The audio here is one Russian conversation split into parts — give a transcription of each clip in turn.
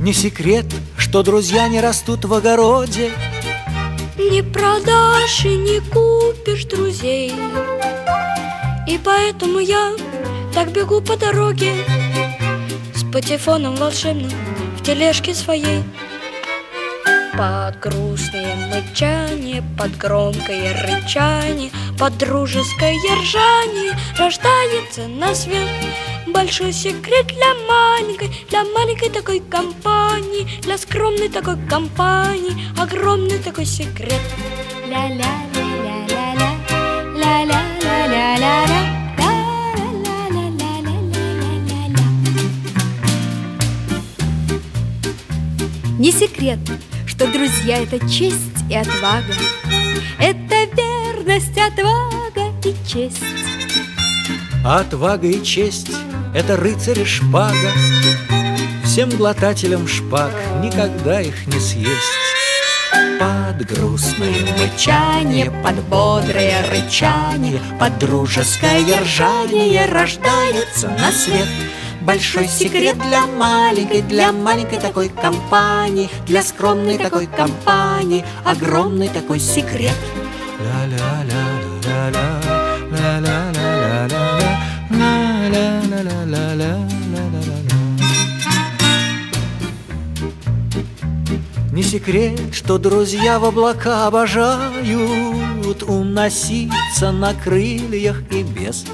Не секрет, что друзья не растут в огороде. Не продашь и не купишь друзей. И поэтому я так бегу по дороге с патефоном волшебным в тележке своей. Под грустное мычание, под громкое рычание, под дружеское ржание рождается на свет большой секрет для маленькой такой компании, для скромной такой компании, огромный такой секрет. Ля-ля-ля-ля-ля-ля, ля-ля-ля-ля-ля-ля. Не секрет, что друзья — это честь и отвага, это верность, отвага и честь. А отвага и честь — это рыцарь и шпага. Всем глотателям шпаг никогда их не съесть. Под грустное мычание, под бодрое рычание, под дружеское ржание рождается на свет большой секрет для маленькой такой компании, для скромной такой компании, огромный такой секрет. Не секрет, что друзья в облака обожают уноситься на крыльях и без,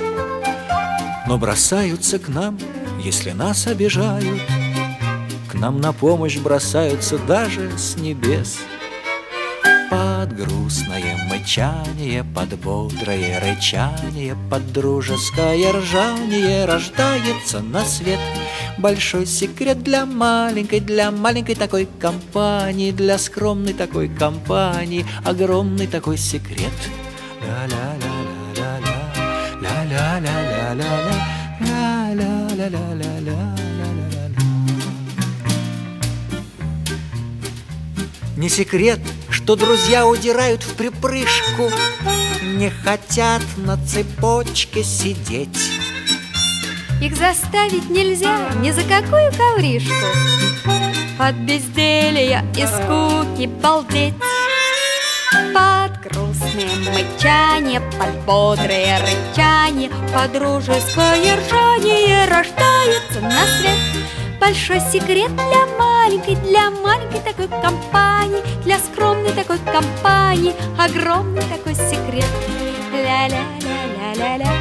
но бросаются к нам, если нас обижают. К нам на помощь бросаются даже с небес. Под грустное мычание, под бодрое рычание, под дружеское ржание рождается на свет большой секрет для маленькой такой компании, для скромной такой компании, огромный такой секрет. Не секрет, что друзья удирают в припрыжку, не хотят на цепочке сидеть. Их заставить нельзя ни за какую ковришку, под безделья и скуки балдеть. Под грустное мычание, под бодрое рычание, под дружеское ржание рождается на свет большой секрет для маленькой такой компании, для скромной такой компании, огромный такой секрет. Ля-ля-ля-ля-ля-ля.